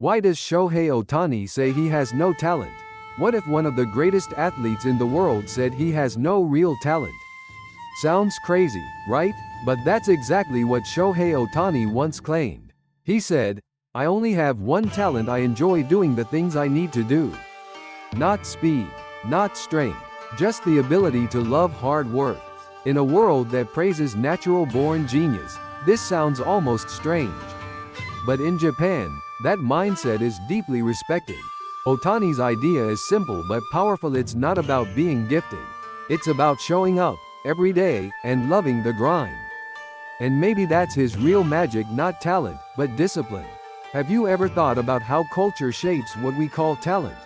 Why does Shohei Ohtani say he has no talent? What if one of the greatest athletes in the world said he has no real talent? Sounds crazy, right? But that's exactly what Shohei Ohtani once claimed. He said, "I only have one talent. I enjoy doing the things I need to do. Not speed, not strength, just the ability to love hard work." In a world that praises natural-born genius, this sounds almost strange. But in Japan, that mindset is deeply respected. Ohtani's idea is simple but powerful. It's not about being gifted. It's about showing up every day and loving the grind. And maybe that's his real magic, not talent, but discipline. Have you ever thought about how culture shapes what we call talent?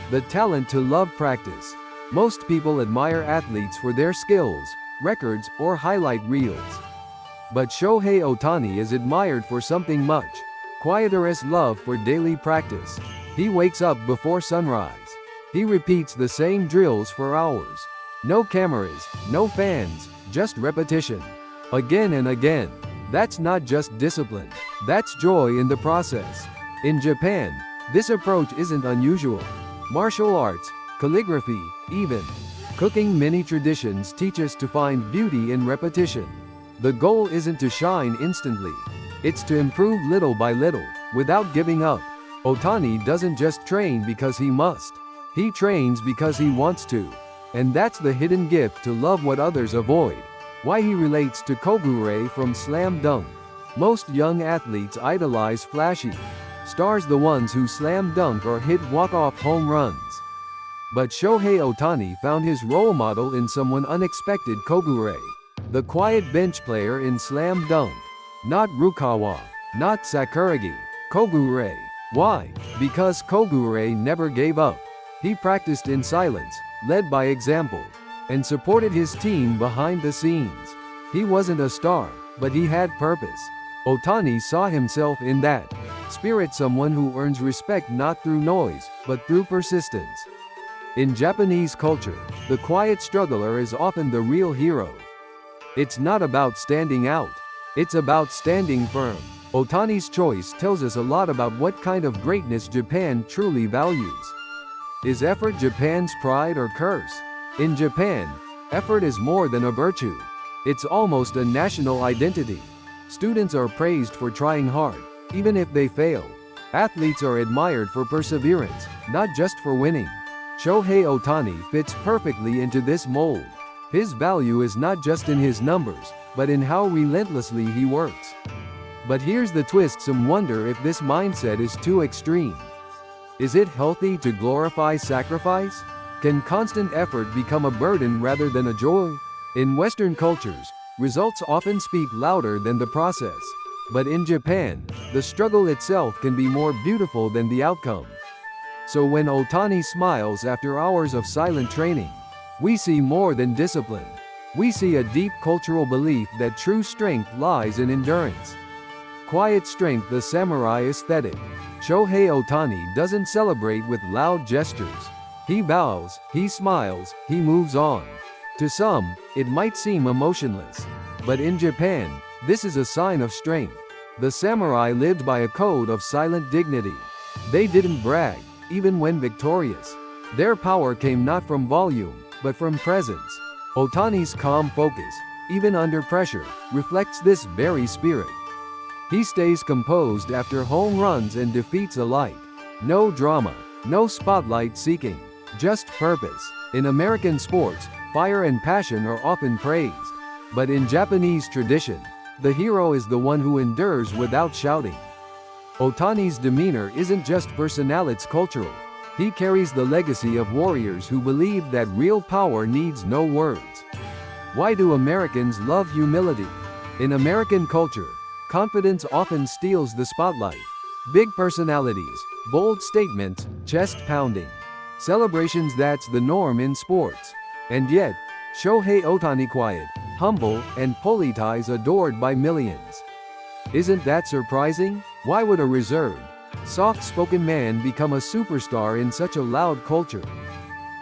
The talent to love practice. Most people admire athletes for their skills, records, or highlight reels. But Shohei Ohtani is admired for something much quieter: his love for daily practice. He wakes up before sunrise. He repeats the same drills for hours. No cameras, no fans, just repetition. Again and again. That's not just discipline. That's joy in the process. In Japan, this approach isn't unusual. Martial arts, calligraphy, even cooking, many traditions teach us to find beauty in repetition. The goal isn't to shine instantly. It's to improve little by little, without giving up. Ohtani doesn't just train because he must. He trains because he wants to. And that's the hidden gift: to love what others avoid. Why he relates to Kogure from Slam Dunk. Most young athletes idolize flashy stars, the ones who slam dunk or hit walk-off home runs. But Shohei Ohtani found his role model in someone unexpected: Kogure, the quiet bench player in Slam Dunk. Not Rukawa, not Sakuragi, Kogure. Why? Because Kogure never gave up. He practiced in silence, led by example, and supported his team behind the scenes. He wasn't a star, but he had purpose. Ohtani saw himself in that spirit: someone who earns respect not through noise, but through persistence. In Japanese culture, the quiet struggler is often the real hero. It's not about standing out. It's about standing firm. Ohtani's choice tells us a lot about what kind of greatness Japan truly values. Is effort Japan's pride or curse? In Japan, effort is more than a virtue. It's almost a national identity. Students are praised for trying hard, even if they fail. Athletes are admired for perseverance, not just for winning. Shohei Ohtani fits perfectly into this mold. His value is not just in his numbers, but in how relentlessly he works. But here's the twist: some wonder if this mindset is too extreme. Is it healthy to glorify sacrifice? Can constant effort become a burden rather than a joy? In Western cultures, results often speak louder than the process. But in Japan, the struggle itself can be more beautiful than the outcome. So when Ohtani smiles after hours of silent training, we see more than discipline. We see a deep cultural belief that true strength lies in endurance. Quiet strength, the samurai aesthetic. Shohei Ohtani doesn't celebrate with loud gestures. He bows, he smiles, he moves on. To some, it might seem emotionless. But in Japan, this is a sign of strength. The samurai lived by a code of silent dignity. They didn't brag, even when victorious. Their power came not from volume, but from presence. Ohtani's calm focus, even under pressure, reflects this very spirit. He stays composed after home runs and defeats alike. No drama, no spotlight seeking, just purpose. In American sports, fire and passion are often praised. But in Japanese tradition, the hero is the one who endures without shouting. Ohtani's demeanor isn't just personal, it's cultural. He carries the legacy of warriors who believed that real power needs no words. Why do Americans love humility? In American culture, confidence often steals the spotlight. Big personalities, bold statements, chest pounding. Celebrations, that's the norm in sports. And yet, Shohei Ohtani, quiet, humble, and polite, is adored by millions. Isn't that surprising? Why would a reserved, soft-spoken man become a superstar in such a loud culture?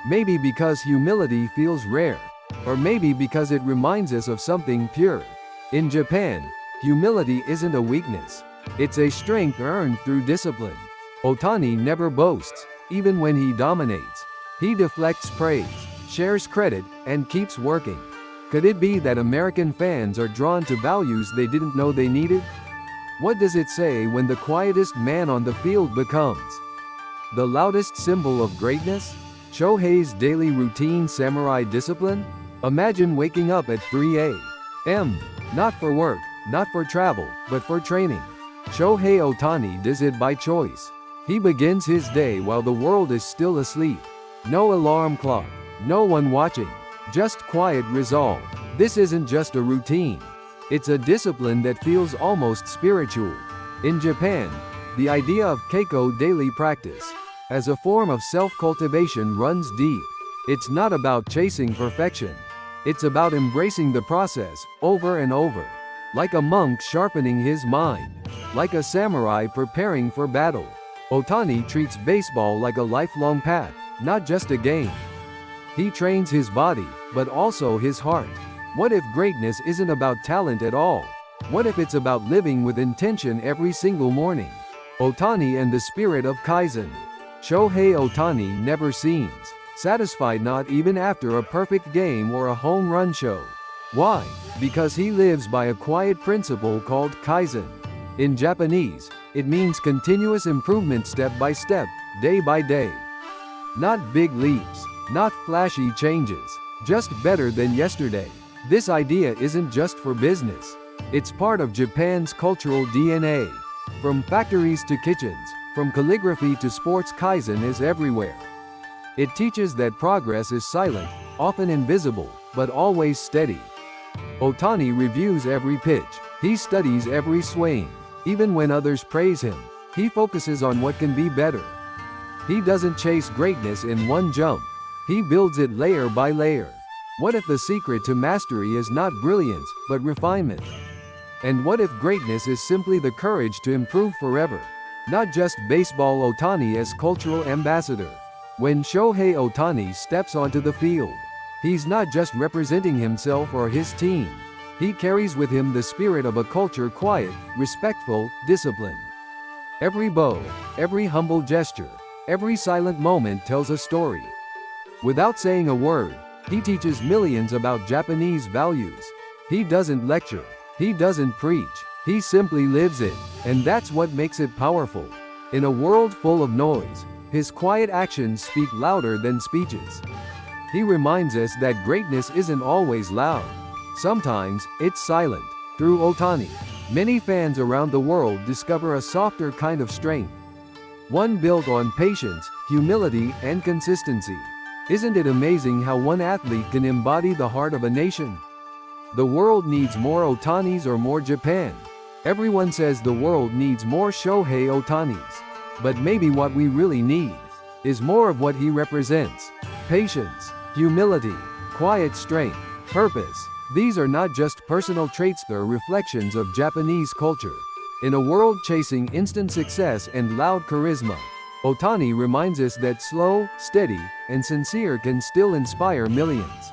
Maybe because humility feels rare. Or maybe because it reminds us of something pure. In Japan, humility isn't a weakness. It's a strength earned through discipline. Ohtani never boasts, even when he dominates. He deflects praise, shares credit, and keeps working. Could it be that American fans are drawn to values they didn't know they needed? What does it say when the quietest man on the field becomes the loudest symbol of greatness? Shohei's daily routine samurai discipline? Imagine waking up at 3 a.m. Not for work, not for travel, but for training. Shohei Ohtani does it by choice. He begins his day while the world is still asleep. No alarm clock, no one watching, just quiet resolve. This isn't just a routine. It's a discipline that feels almost spiritual. In Japan, the idea of keiko daily practice as a form of self-cultivation runs deep. It's not about chasing perfection. It's about embracing the process, over and over. Like a monk sharpening his mind. Like a samurai preparing for battle. Ohtani treats baseball like a lifelong path, not just a game. He trains his body, but also his heart. What if greatness isn't about talent at all? What if it's about living with intention every single morning? Ohtani and the spirit of Kaizen. Shohei Ohtani never seems satisfied, not even after a perfect game or a home run show. Why? Because he lives by a quiet principle called Kaizen. In Japanese, it means continuous improvement, step by step, day by day. Not big leaps, not flashy changes, just better than yesterday. This idea isn't just for business. It's part of Japan's cultural DNA. From factories to kitchens, from calligraphy to sports, Kaizen is everywhere. It teaches that progress is silent, often invisible, but always steady. Ohtani reviews every pitch. He studies every swing. Even when others praise him, he focuses on what can be better. He doesn't chase greatness in one jump. He builds it layer by layer. What if the secret to mastery is not brilliance, but refinement? And what if greatness is simply the courage to improve forever? Not just baseball. Ohtani as cultural ambassador. When Shohei Ohtani steps onto the field, he's not just representing himself or his team. He carries with him the spirit of a culture, quiet, respectful, disciplined. Every bow, every humble gesture, every silent moment tells a story. Without saying a word, he teaches millions about Japanese values. He doesn't lecture. He doesn't preach. He simply lives it, and that's what makes it powerful. In a world full of noise, his quiet actions speak louder than speeches. He reminds us that greatness isn't always loud. Sometimes, it's silent. Through Ohtani, many fans around the world discover a softer kind of strength. One built on patience, humility, and consistency. Isn't it amazing how one athlete can embody the heart of a nation? The world needs more Ohtanis or more Japan. Everyone says the world needs more Shohei Ohtanis. But maybe what we really need is more of what he represents. Patience, humility, quiet strength, purpose. These are not just personal traits, they're reflections of Japanese culture. In a world chasing instant success and loud charisma, Ohtani reminds us that slow, steady, and sincere can still inspire millions.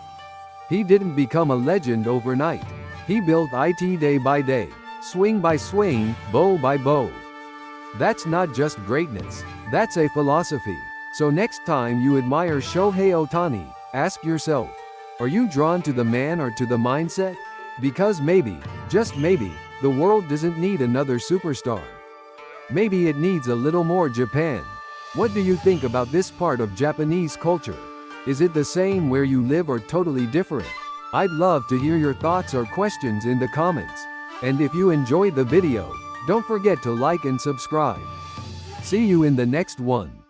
He didn't become a legend overnight. He built it day by day, swing by swing, bow by bow. That's not just greatness, that's a philosophy. So next time you admire Shohei Ohtani, ask yourself, are you drawn to the man or to the mindset? Because maybe, just maybe, the world doesn't need another superstar. Maybe it needs a little more Japan. What do you think about this part of Japanese culture? Is it the same where you live or totally different? I'd love to hear your thoughts or questions in the comments. And if you enjoyed the video, don't forget to like and subscribe. See you in the next one.